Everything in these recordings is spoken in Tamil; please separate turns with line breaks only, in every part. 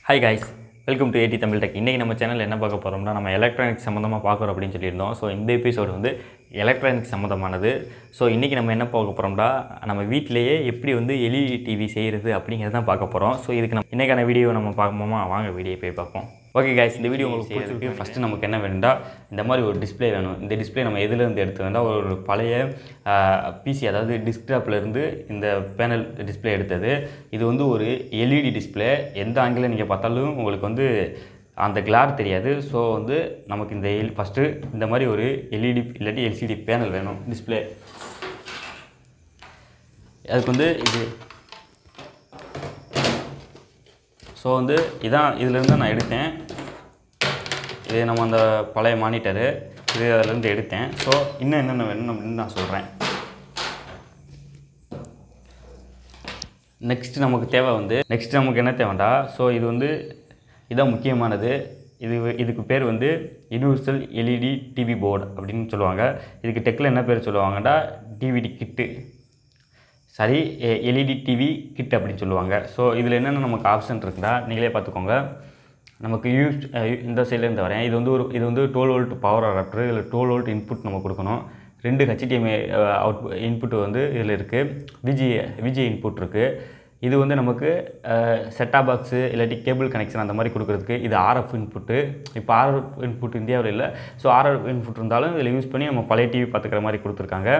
Hi guys, welcome to AT Tamil tech. இன்றைக்கி நம்ம சேனலில் என்ன பார்க்க போகிறோம்னா, நம்ம எலக்ட்ரானிக்ஸ் சம்மந்தமாக பார்க்குறோம் அப்படின்னு சொல்லியிருந்தோம். ஸோ இந்த எபிசோடு வந்து எலக்ட்ரானிக்ஸ் சம்மந்தமானது. ஸோ இன்றைக்கி நம்ம என்ன பார்க்க போகிறோம்னா, நம்ம வீட்டிலேயே எப்படி வந்து எல்இடி டிவி செய்கிறது அப்படிங்கிறது தான் பார்க்க போகிறோம். ஸோ இதுக்கு நம்ம இன்றைக்கான வீடியோ நம்ம பார்ப்போமா? வாங்க வீடியோ போய் பார்ப்போம். ஓகே காய்ஸ், இந்த வீடியோ உங்களுக்கு பிடிச்சிருக்கு. ஃபஸ்ட்டு நமக்கு என்ன வேணும்னா, இந்த மாதிரி ஒரு டிஸ்பிளே வேணும். இந்த டிஸ்பிளே நம்ம எதுலேருந்து எடுத்து வேண்டாம், ஒரு பழைய பிசி, அதாவது டெஸ்க்டாப்லேருந்து இந்த பேனல் டிஸ்பிளே எடுத்தது. இது வந்து ஒரு எல்இடி டிஸ்பிளே. எந்த ஆங்கிளில் நீங்கள் பார்த்தாலும் உங்களுக்கு வந்து அந்த கிளார் தெரியாது. ஸோ வந்து நமக்கு இந்த ஃபஸ்ட்டு இந்த மாதிரி ஒரு எல்இடி இல்லாட்டி எல்சிடி பேனல் வேணும் டிஸ்பிளே. அதுக்கு வந்து இது ஸோ வந்து இதான் இதிலேருந்து நான் எடுத்தேன். இது நம்ம அந்த பழைய மானிட்டரு, இது அதிலேருந்து எடுத்தேன். ஸோ இன்னும் என்னென்ன வேணும் அப்படின்னு நான் சொல்கிறேன். நெக்ஸ்ட்டு நமக்கு என்ன தேவைண்டா, ஸோ இது வந்து இதான் முக்கியமானது. இதுக்கு பேர் வந்து யூனிவர்சல் எல்இடி டிவி போர்டு அப்படின்னு சொல்லுவாங்க. இதுக்கு டெக்கில் என்ன பேர் சொல்லுவாங்கன்னா, டிவிடி கிட்டு, சரி, எல்இடி டிவி கிட் அப்படின்னு சொல்லுவாங்க. ஸோ இதில் என்னென்ன நமக்கு ஆப்ஷன் இருக்குதா நீங்களே பார்த்துக்கோங்க. நமக்கு இந்த சைட்லேருந்து வரேன். இது வந்து 12 வோல்ட் பவர் அடாப்டர். இதில் 12 வோல்ட் இன்புட் நம்ம கொடுக்கணும். 2 HDMI இன்புட் வந்து இதில் இருக்குது. விஜி இன்புட் இருக்குது. இது வந்து நமக்கு செட்டாப் பாக்ஸு இல்லாட்டி கேபிள் கனெக்ஷன் அந்த மாதிரி கொடுக்குறதுக்கு. இது RF இன்புட்டு. இப்போ RF இன்புட் இந்தியாவில் இல்லை. ஸோ RF இன்புட் இருந்தாலும் இதில் யூஸ் பண்ணி நம்ம பழைய டிவி பார்த்துக்கிற மாதிரி கொடுத்துருக்காங்க.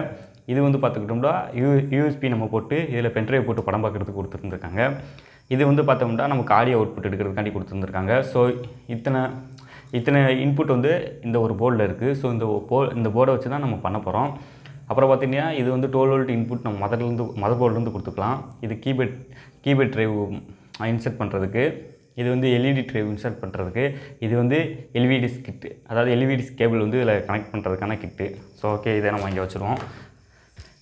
இது வந்து பார்த்துக்கிட்டோம்னா யூஎஸ்பி நம்ம போட்டு இதில் பென்ட்ரைவ் போட்டு படம் பார்க்குறதுக்கு கொடுத்துருந்துருக்காங்க. இது வந்து பார்த்தோம்னா நமக்கு ஆடியோ அவுட்புட் எடுக்கிறதுக்காண்டி கொடுத்துருந்துருக்காங்க. ஸோ இத்தனை இன்புட் வந்து இந்த ஒரு போர்டில் இருக்குது. ஸோ இந்த போர்டை வச்சு தான் நம்ம பண்ண போகிறோம். அப்புறம் பார்த்திங்கன்னா இது வந்து 12 வோல்ட் இன்புட் நம்ம மதர் போர்ட்லேருந்து கொடுத்துக்கலாம். இது கீபேட் ட்ரைவ் இன்சர்ட் பண்ணுறதுக்கு. இது வந்து எல்இடி ட்ரைவ் இன்சர்ட் பண்ணுறதுக்கு. இது வந்து எல்விடிஸ் கிட்டு, அதாவது எல்விடிஸ் கேபிள் வந்து இதில் கனெக்ட் பண்ணுறதுக்கான கிட்டு. ஸோ ஓகே, இதை நம்ம இங்கே வச்சுருவோம்.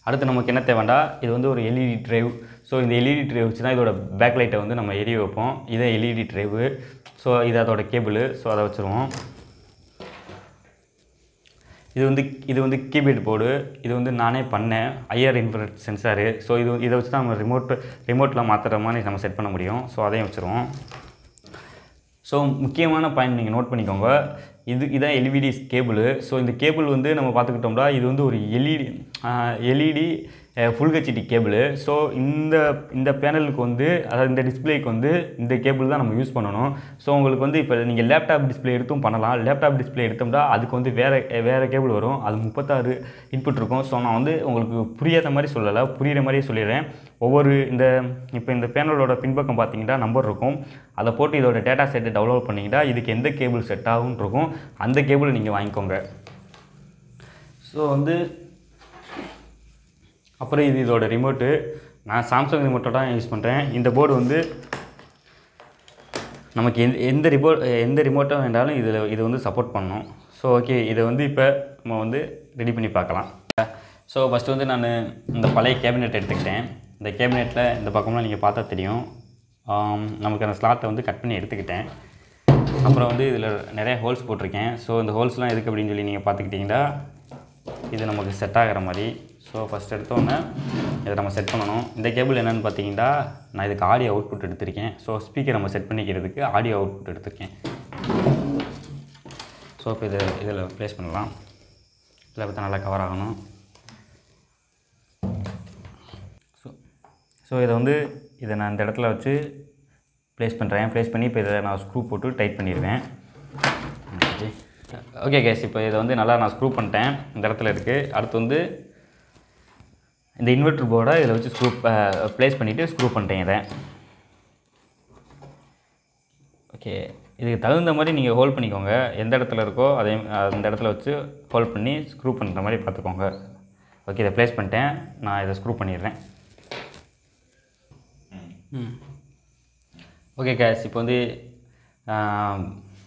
அடுத்து நமக்கு என்ன தேவைண்டா, இது வந்து ஒரு எல்இடி ட்ரைவ். ஸோ இந்த எல்இடி ட்ரைவ் வச்சு தான் இதோட பேக் லைட்டை வந்து நம்ம எரிய வைப்போம். இதே எல்இடி ட்ரைவு. ஸோ இது அதோட கேபிள். ஸோ அதை வச்சுருவோம். இது வந்து கீபேட் போர்டு. இது வந்து நானே பண்ணேன், ஐஆர் இன்ஃப்ராரெட் சென்சாரு. ஸோ இதை வச்சு தான் நம்ம ரிமோட்டில் மாற்றுற மாதிரி நம்ம செட் பண்ண முடியும். ஸோ அதையும் வச்சுருவோம். ஸோ முக்கியமான பாயிண்ட் நீங்கள் நோட் பண்ணிக்கோங்க. இதான் எல்இடி கேபிள். ஸோ இந்த கேபிள் வந்து நம்ம பார்த்துக்கிட்டோம்னா இது வந்து ஒரு LED full HD cable. So இந்த பேனலுக்கு வந்து, அதாவது இந்த டிஸ்பிளேக்கு வந்து இந்த கேபிள் தான் நம்ம யூஸ் பண்ணணும். ஸோ உங்களுக்கு வந்து இப்போ நீங்கள் லேப்டாப் டிஸ்பிளே எடுத்தும் பண்ணலாம். லேப்டாப் டிஸ்பிளே எடுத்தோம்னா அதுக்கு வந்து வேறு கேபிள் வரும். அது 36 இன்புட் இருக்கும். ஸோ நான் வந்து உங்களுக்கு புரியாத மாதிரி சொல்லலை, புரிகிற மாதிரியே சொல்லிடுறேன். இப்போ இந்த பேனலோட பின்பக்கம் பார்த்தீங்கன்னா நம்பர் இருக்கும். அதை போட்டு இதோட டேட்டா செட்டை டவுன்லோட் பண்ணிக்கிட்டால் இதுக்கு எந்த கேபிள் செட் ஆகும்னு இருக்கும். அந்த கேபிள் நீங்கள் வாங்கிக்கோங்க. ஸோ வந்து அப்புறம் இதோட ரிமோட்டு. நான் சாம்சங் ரிமோட்டை தான் யூஸ் பண்ணுறேன். இந்த போர்டு வந்து நமக்கு எந்த ரிமோட்டாக வேண்டாலும் இது வந்து சப்போர்ட் பண்ணணும். ஸோ ஓகே, இதை வந்து இப்போ நம்ம வந்து ரெடி பண்ணி பார்க்கலாம். ஸோ ஃபஸ்ட்டு வந்து நான் இந்த பழைய கேபினெட் எடுத்துக்கிட்டேன். இந்த கேபினெட்டில் இந்த பக்கம்லாம் நீங்கள் பார்த்தா தெரியும், நமக்கு அந்த ஸ்லாட்டை வந்து கட் பண்ணி எடுத்துக்கிட்டேன். அப்புறம் வந்து இதில் நிறைய ஹோல்ஸ் போட்டிருக்கேன். ஸோ இந்த ஹோல்ஸ்லாம் எதுக்கு அப்படின்னு சொல்லி நீங்கள் பார்த்துக்கிட்டிங்கன்னா, இது நமக்கு செட் ஆகிற மாதிரி. ஸோ ஃபஸ்ட் எடுத்தோன்னே இதை நம்ம செட் பண்ணணும். இந்த கேபிள் என்னென்னு பார்த்தீங்கன்னா, நான் இதுக்கு ஆடியோ அவுட்புட் எடுத்திருக்கேன். ஸோ ஸ்பீக்கர் நம்ம செட் பண்ணிக்கிறதுக்கு ஆடியோ அவுட்புட் எடுத்திருக்கேன். ஸோ இப்போ இதில் ப்ளேஸ் பண்ணலாம். இதில் பார்த்தா நல்லா கவர் ஆகணும். ஸோ இதை நான் இந்த இடத்துல வச்சு ப்ளேஸ் பண்ணுறேன். ப்ளேஸ் பண்ணி இப்போ இதை நான் ஸ்க்ரூ போட்டு டைட் பண்ணிடுவேன். ஓகே கேஸ், இப்போ இதை வந்து நல்லா நான் ஸ்க்ரூ பண்ணிட்டேன். இந்த இடத்துல இருக்குது. அடுத்து வந்து இந்த இன்வெர்டர் போர்டை இதில் வச்சு ப்ளேஸ் பண்ணிவிட்டு ஸ்க்ரூ பண்ணிட்டேன் இதை. ஓகே, இதுக்கு தகுந்த மாதிரி நீங்கள் ஹோல்ட் பண்ணிக்கோங்க. எந்த இடத்துல இருக்கோ அந்த இடத்துல வச்சு ஹோல்ட் பண்ணி ஸ்க்ரூ பண்ணுற மாதிரி பார்த்துக்கோங்க. ஓகே, இதை ப்ளேஸ் பண்ணிட்டேன். நான் இதை ஸ்க்ரூ பண்ணிடுறேன். ஓகே கேஸ், இப்போ வந்து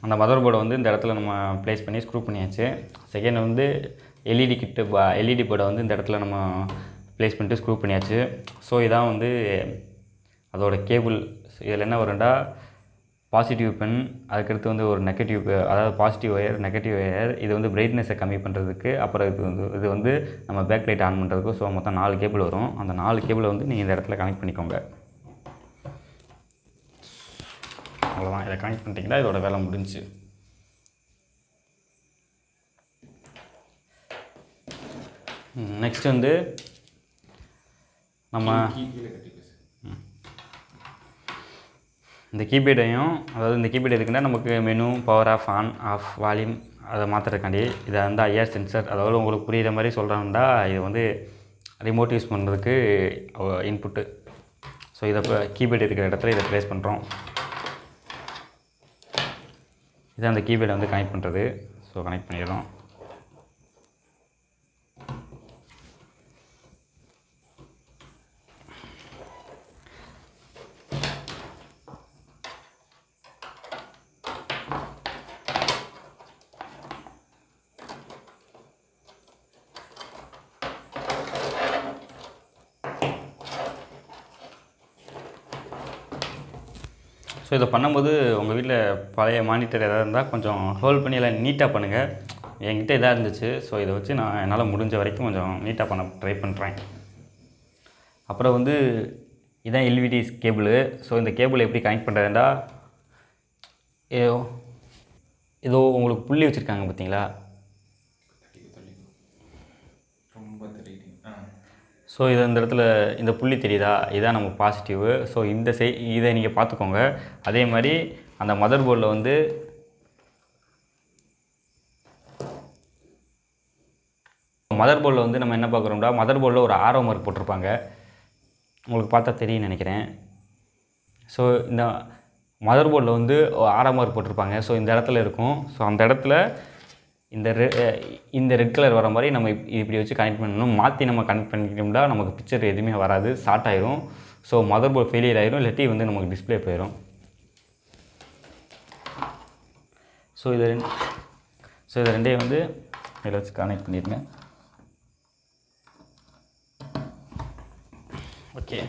அந்த மதர் போர்டை வந்து இந்த இடத்துல நம்ம ப்ளேஸ் பண்ணி ஸ்க்ரூ பண்ணியாச்சு. செகண்ட் வந்து எல்இடி போர்டை வந்து இந்த இடத்துல நம்ம ப்ளேஸ் பண்ணிட்டு ஸ்க்ரூ பண்ணியாச்சு. ஸோ இதான் வந்து அதோட கேபிள். இதில் என்ன வரும்னா, பாசிட்டிவ் பென், அதுக்கடுத்து வந்து ஒரு நெகட்டிவ், அதாவது பாசிட்டிவ் ஒயர், நெகட்டிவ் ஒயர். இது வந்து பிரைட்னஸை கம்மி பண்ணுறதுக்கு. அப்புறம் இது வந்து நம்ம பேக் லைட் ஆன் பண்ணுறதுக்கு. ஸோ மொத்தம் 4 கேபிள் வரும். அந்த 4 கேபிளை வந்து நீங்கள் இந்த இடத்துல கனெக்ட் பண்ணிக்கோங்க. அவ்வளோதான். இதை கனெக்ட் பண்ணிட்டீங்கன்னா இதோட வேலை முடிஞ்சுச்சு. நெக்ஸ்ட் வந்து நம்ம இந்த கீபேடையும், அதாவது இந்த கீபேட் எதுக்குன்னா நமக்கு menu, power off, on off, volume அதை மாற்றுறதுக்காண்டி. இதை வந்து ஐஆர் சென்சர், அதாவது உங்களுக்கு புரிகிற மாதிரி சொல்கிறாங்கன்னா இது வந்து ரிமோட் யூஸ் பண்ணுறதுக்கு இன்புட்டு. ஸோ இதை இப்போ கீபேட் இருக்கிற இடத்துல இதை ப்ளேஸ் பண்ணுறோம். இதை அந்த கீபேடை வந்து கனெக்ட் பண்ணுறது. ஸோ கனெக்ட் பண்ணிடுறோம். ஸோ இதை பண்ணும்போது உங்கள் வீட்டில் பழைய மானிட்டர் எதாவது இருந்தால் கொஞ்சம் ஹோல்ட் பண்ணி எல்லாம் நீட்டாக பண்ணுங்கள். என்கிட்ட இதாக இருந்துச்சு. ஸோ இதை வச்சு நான் என்னால் முடிஞ்ச வரைக்கும் கொஞ்சம் நீட்டாக பண்ண ட்ரை பண்ணுறேன். அப்புறம் வந்து இதான் எல்இடி கேபிள். ஸோ இந்த கேபிள் எப்படி கனெக்ட் பண்ணுறதுண்டா, ஏதோ உங்களுக்கு புள்ளி வச்சுருக்காங்க பார்த்தீங்களா? ஸோ இது இந்த இடத்துல இந்த புள்ளி தெரியுதா? இதுதான் நம்ம பாசிட்டிவ். ஸோ இதை நீங்கள் பார்த்துக்கோங்க. அதே மாதிரி அந்த மதர் போர்டில் வந்து நம்ம என்ன பார்க்குறோம்னா, மதர் போர்டில் ஒரு ஆரோ மார்க் போட்டிருப்பாங்க. உங்களுக்கு பார்த்தா தெரியும்னு நினைக்கிறேன். ஸோ இந்த மதர் போர்டில் வந்து ஆரோ மார்க் போட்டிருப்பாங்க. ஸோ இந்த இடத்துல இருக்கும். ஸோ அந்த இடத்துல இந்த ரெட் கலர் வர மாதிரி நம்ம இப்படி வச்சு கனெக்ட் பண்ணணும். மாற்றி நம்ம கனெக்ட் பண்ணிக்கிட்டோம்னா நமக்கு பிக்சர் எதுவுமே வராது, ஷார்ட் ஆயிரும். ஸோ மதர் போர்டு ஃபெயிலியர் ஆயிரும், இல்லாட்டி வந்து நமக்கு டிஸ்பிளே போயிடும். ஸோ இதை ரெண்டையும் வந்து இதில் வச்சு கனெக்ட் பண்ணிடுங்க. ஓகே,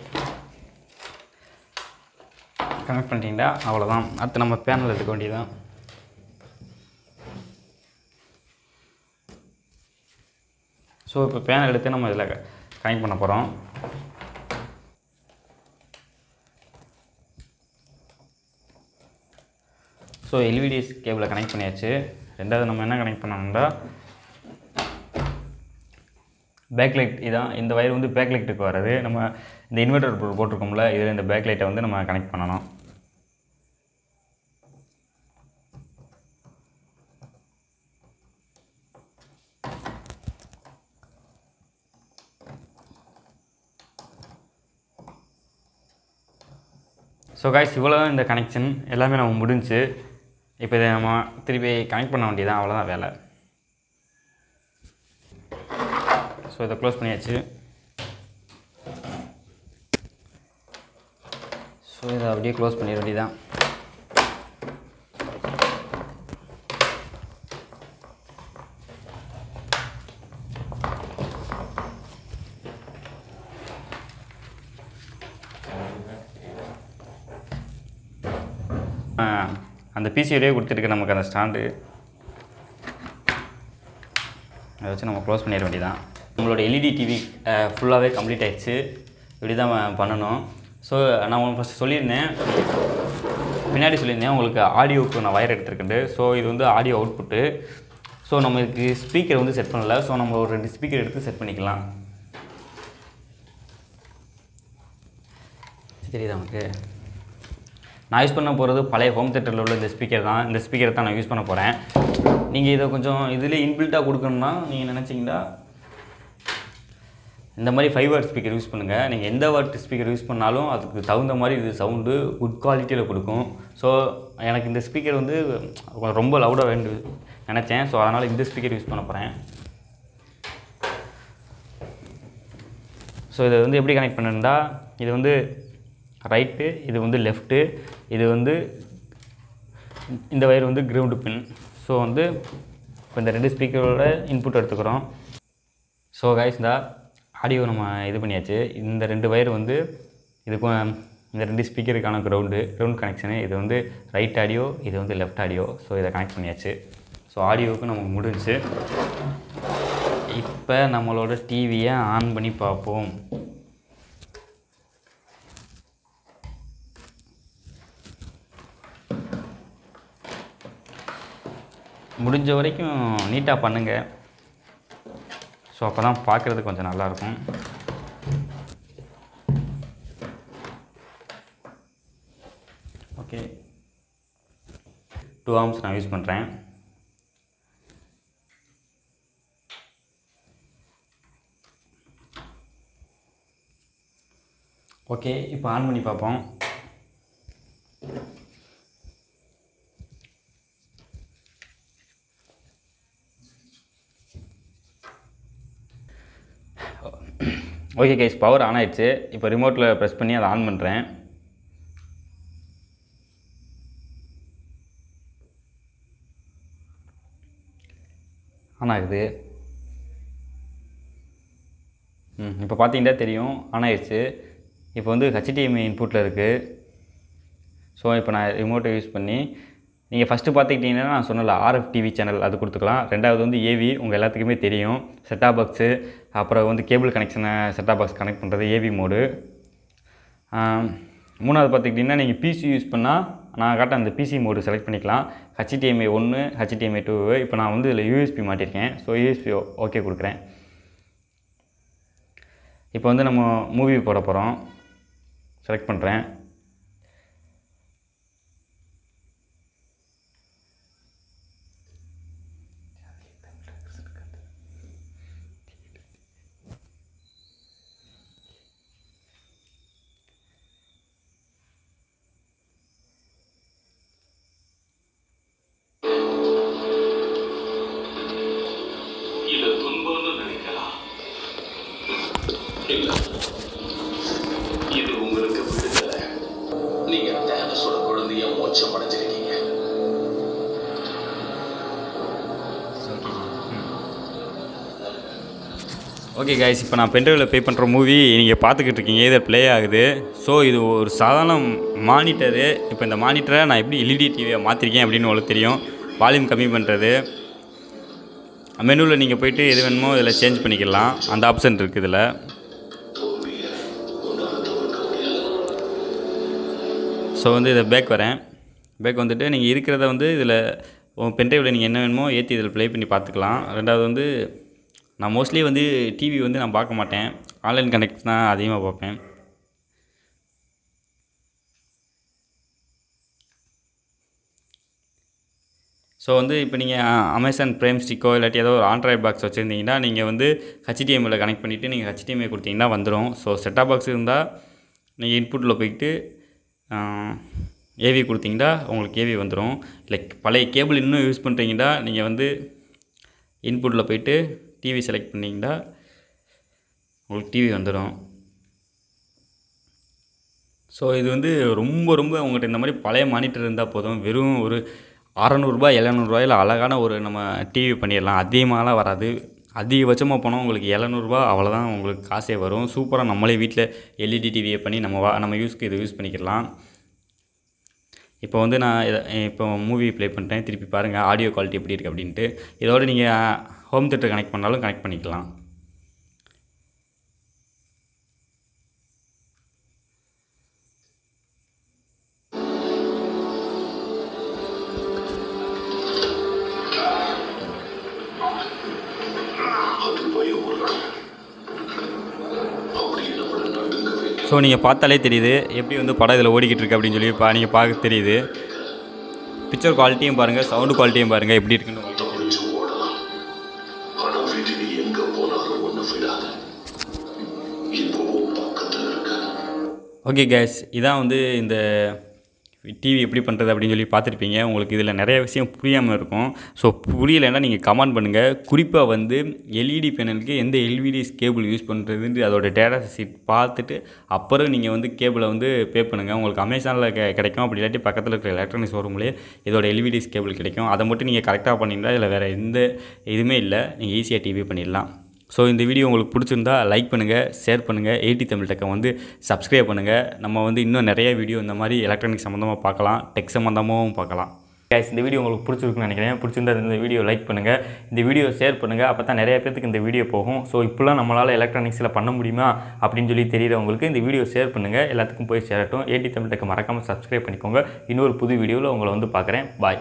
கனெக்ட் பண்ணிட்டீங்கன்னா அவ்வளோதான். அடுத்து நம்ம பேனல் எடுக்க வேண்டியதுதான். ஸோ இப்போ பேனல் எடுத்து நம்ம இதில் கனெக்ட் பண்ண போகிறோம். ஸோ எல்இடி கேபிளை கனெக்ட் பண்ணியாச்சு. ரெண்டாவது நம்ம என்ன கனெக்ட் பண்ணோம்னா, பேக்லைட். இதான் இந்த வயர் வந்து பேக்லைட்டுக்கு வர்றது. நம்ம இந்த இன்வெர்டர் போட்டிருக்கோம்ல, இதில் இந்த பேக்லைட்டை வந்து நம்ம கனெக்ட் பண்ணணும். ஸோ கைஸ், இவ்வளோ தான் இந்த கனெக்ஷன். எல்லாமே நம்ம முடிஞ்சு. இப்போ இதை நம்ம திருப்பி கனெக்ட் பண்ண வேண்டியதான். அவ்வளோதான் வேலை. ஸோ இதை க்ளோஸ் பண்ணியாச்சு. ஸோ இதை அப்படியே க்ளோஸ் பண்ணிட வேண்டியதான். அந்த பிசியோடய கொடுத்துருக்க நமக்கு அந்த ஸ்டாண்டு, அதை வச்சு நம்ம க்ளோஸ் பண்ணிட வேண்டியதான். நம்மளோட எல்இடி டிவி ஃபுல்லாகவே கம்ப்ளீட் ஆகிடுச்சு. இப்படி தான் பண்ணணும். ஸோ நான் உங்களுக்கு ஃபஸ்ட்டு சொல்லியிருந்தேன், பின்னாடி சொல்லியிருந்தேன் உங்களுக்கு ஆடியோவுக்கு நான் வயர் எடுத்துருக்கேன். ஸோ இது வந்து ஆடியோ அவுட்புட்டு. ஸோ நம்ம இதுக்கு ஸ்பீக்கர் வந்து செட் பண்ணல. ஸோ நம்ம ஒரு 2 ஸ்பீக்கர் எடுத்து செட் பண்ணிக்கலாம். தெரியுதா நமக்கு? நான் யூஸ் பண்ண போகிறது பழைய ஹோம் தேட்டரில் உள்ள இந்த ஸ்பீக்கர் தான். இந்த ஸ்பீக்கரை தான் நான் யூஸ் பண்ண போகிறேன். நீங்கள் இதை கொஞ்சம் இதில் இன்பில்ட்டாக கொடுக்கணும்னா நீங்கள் நினச்சிங்கன்னா இந்த மாதிரி 5 வாட் ஸ்பீக்கர் யூஸ் பண்ணுங்கள். நீங்கள் எந்த வாட் ஸ்பீக்கர் யூஸ் பண்ணாலும் அதுக்கு தகுந்த மாதிரி இது சவுண்டு குட் குவாலிட்டியில் கொடுக்கும். ஸோ எனக்கு இந்த ஸ்பீக்கர் வந்து ரொம்ப லவுடாக நினச்சேன். ஸோ அதனால் இந்த ஸ்பீக்கர் யூஸ் பண்ண போகிறேன். ஸோ இதை வந்து எப்படி கனெக்ட் பண்ணணுன்னா, இது வந்து ரைட்டு, இது வந்து லெஃப்ட்டு, இது வந்து இந்த வயர் வந்து கிரவுண்டு பின். ஸோ வந்து இப்போ இந்த 2 ஸ்பீக்கரோட இன்புட் எடுத்துக்கிறோம். ஸோ கைஸ், இந்த ஆடியோ நம்ம இது பண்ணியாச்சு. இந்த 2 வயர் வந்து இதுக்கும் இந்த 2 ஸ்பீக்கருக்கான கிரவுண்ட் கனெக்ஷனு. இது வந்து ரைட் ஆடியோ, இது வந்து லெஃப்ட் ஆடியோ. ஸோ இதை கனெக்ட் பண்ணியாச்சு. ஸோ ஆடியோவுக்கு நமக்கு முடிஞ்சிச்சு. இப்போ நம்மளோட டிவியை ஆன் பண்ணி பார்ப்போம். முடிஞ்ச வரைக்கும் நீட்டாக பண்ணுங்கள். ஸோ அப்போ தான் பார்க்குறதுக்கு கொஞ்சம் நல்லாயிருக்கும். ஓகே, 2 ஆர்ம்ஸ் நான் யூஸ் பண்ணுறேன். ஓகே, இப்போ ஆன் பண்ணி பார்ப்போம். ஓகே கைஸ், பவர் ஆன் ஆயிடுச்சு. இப்போ ரிமோட்டில் ப்ரெஸ் பண்ணி அதை ஆன் பண்ணுறேன். ஆன் ஆகுது. இப்போ பார்த்தீங்கன்னா தெரியும் ஆன் ஆயிடுச்சு. இப்போ வந்து HDMI இன்புட்டில் இருக்குது. ஸோ இப்போ நான் ரிமோட்டை யூஸ் பண்ணி நீங்கள் ஃபஸ்ட்டு பார்த்துக்கிட்டிங்கன்னா நான் சொன்னல RF TV சேனல் அது கொடுத்துக்கலாம். ரெண்டாவது வந்து AV உங்கள் எல்லாத்துக்குமே தெரியும். செட்டாப் பாக்ஸு, அப்புறம் வந்து கேபிள் கனெக்ஷனை செட்டாப் பாக்ஸ் கனெக்ட் பண்ணுறது AV மோடு. மூணாவது பார்த்துக்கிட்டிங்கன்னா நீங்கள் PC யூஸ் பண்ணால் நான் காட்ட அந்த PC மோடு செலக்ட் பண்ணிக்கலாம். HDMI 1, HDMI 2. இப்போ நான் வந்து இதில் USB மாட்டியிருக்கேன். ஸோ USB ஓகே கொடுக்குறேன். இப்போ வந்து நம்ம மூவி போட போகிறோம். செலக்ட் பண்ணுறேன்.
இது உங்களுக்கு விடுதலை. நீங்க தேவசோட குழந்தைய மோட்சம் அடைஞ்சிருக்கீங்க.
ஓகே கைஸ், இப்போ நான் பென்ட்ரைவில் பே பண்ணுற மூவி நீங்கள் பார்த்துக்கிட்டு இருக்கீங்க. இதில் ப்ளே ஆகுது. ஸோ இது ஒரு சாதாரண மானிட்டரு. இப்போ இந்த மானிட்டரை நான் எப்படி LED டிவியை மாற்றிருக்கேன் அப்படின்னு உங்களுக்கு தெரியும். வால்யூம் கம்மி பண்ணுறது, மெனுவில் நீங்கள் போய்ட்டு எது வேணுமோ இதில் சேஞ்ச் பண்ணிக்கலாம். அந்த ஆப்ஷன் இருக்குது இதில். ஸோ வந்து இதை பேக் வரேன். பேக் வந்துட்டு நீங்கள் இருக்கிறத வந்து இதில் பென்ட்ரைவில் நீங்கள் என்ன வேணுமோ ஏற்றி இதில் ப்ளே பண்ணி பார்த்துக்கலாம். ரெண்டாவது வந்து நான் மோஸ்ட்லி வந்து டிவி வந்து நான் பார்க்க மாட்டேன். ஆன்லைன் கனெக்ட் தான் அதிகமாக பார்ப்பேன். ஸோ வந்து இப்போ நீங்கள் அமேசான் ப்ரைம் ஸ்டிக்கோ இல்லாட்டி ஏதோ ஒரு ஆண்ட்ராய்ட் பாக்ஸ் வச்சுருந்தீங்கன்னா நீங்கள் வந்து HDMIயில் கனெக்ட் பண்ணிவிட்டு நீங்கள் HDMI கொடுத்தீங்கன்னா வந்துடும். ஸோ செட்டாப் பாக்ஸ் இருந்தால் நீங்கள் இன்புட்டில் போய்ட்டு AV கொடுத்தீங்கன்னா உங்களுக்கு AV வந்துடும். இல்லை பழைய கேபிள் இன்னும் யூஸ் பண்ணுறீங்கன்னா நீங்கள் வந்து இன்புட்டில் போய்ட்டு டிவி செலக்ட் பண்ணிங்கன்னா உங்களுக்கு டிவி வந்துடும். ஸோ இது வந்து ரொம்ப உங்கள்கிட்ட இந்த மாதிரி பழைய மானிட்டர் இருந்தால் போதும். வெறும் ஒரு 600 700 அழகான ஒரு நம்ம டிவி பண்ணிடலாம். அதிகமாகலாம் வராது. அதிகபட்சமாக போனால் உங்களுக்கு 700 அவ்வளோதான் உங்களுக்கு காசே வரும். சூப்பராக நம்மளே வீட்டில் LED டிவியை பண்ணி நம்ம யூஸ்க்கு இதை யூஸ் பண்ணிக்கலாம். இப்போ வந்து நான் இப்போ மூவி ப்ளே பண்ணுறேன். திருப்பி பாருங்கள் ஆடியோ குவாலிட்டி எப்படி இருக்குது அப்படின்ட்டு. இதோடு நீங்கள் ஹோம் தியேட்டர் கனெக்ட் பண்ணாலும் கனெக்ட் பண்ணிக்கலாம். ஸோ நீங்கள் பார்த்தாலே தெரியுது எப்படி வந்து படம் இதில் ஓடிக்கிட்டு இருக்கு அப்படின்னு சொல்லி நீங்கள் பார்க்க தெரியுது. பிக்சர் குவாலிட்டியும் பாருங்கள், சவுண்டு குவாலிட்டியும் பாருங்கள் எப்படி இருக்குன்னு. ஓகே கேஸ், இதான் வந்து இந்த டிவி எப்படி பண்ணுறது அப்படின்னு சொல்லி பார்த்துருப்பீங்க. உங்களுக்கு இதில் நிறைய விஷயம் புரியாமல் இருக்கும். ஸோ புரியலைன்னா நீங்கள் கமெண்ட் பண்ணுங்கள். குறிப்பாக வந்து LED பேனலுக்கு எந்த LVDS கேபிள் யூஸ் பண்ணுறதுன்ட்டு அதோட டேட்டா ஷீட் பார்த்துட்டு அப்புறம் நீங்கள் வந்து கேபிளை வந்து பே பண்ணுங்கள். உங்களுக்கு அமேசானில் கிடைக்கும். அப்படி இல்லாட்டி பக்கத்தில் இருக்கிற எலக்ட்ரானிக்ஸ் ஷோரூம்லேயே இதோட LVDS கேபிள் கிடைக்கும். அதை மட்டும் நீங்கள் கரெக்டாக பண்ணிங்கன்னா இதில் வேறு எந்த இதுவுமே இல்லை. நீங்கள் ஈஸியாக டிவி பண்ணிடலாம். ஸோ இந்த வீடியோ உங்களுக்கு பிடிச்சிருந்தா லைக் பண்ணுங்கள், ஷேர் பண்ணுங்கள். AT தமிழ் டெக்கை வந்து சப்ஸ்கிரைப் பண்ணுங்கள். நம்ம வந்து இன்னும் நிறைய வீடியோ இந்த மாதிரி எலக்ட்ரானிக் சம்மந்தமாக பார்க்கலாம், டெக் சம்மந்தமாகவும் பார்க்கலாம். கைஸ், இந்த வீடியோ உங்களுக்கு பிடிச்சிருக்குன்னு நினைக்கிறேன். பிடிச்சிருந்தா இந்த வீடியோ லைக் பண்ணுங்கள், இந்த வீடியோ ஷேர் பண்ணுங்கள். அப்போ தான் நிறைய பேருக்கு இந்த வீடியோ போகும். ஸோ இப்போலாம் நம்மளால் எலக்ட்ரானிக்ஸில் பண்ண முடியுமா அப்படின்னு சொல்லி தெரியுறவங்களுக்கு இந்த வீடியோ ஷேர் பண்ணுங்கள். எல்லாத்துக்கும் போய் சேரட்டும். AT தமிழ் டெக்கை மறக்காமல் சப்ஸ்கிரைப் பண்ணிக்கோங்க. இன்னொரு புது வீடியோவில் உங்களை வந்து பார்க்குறேன். பாய்.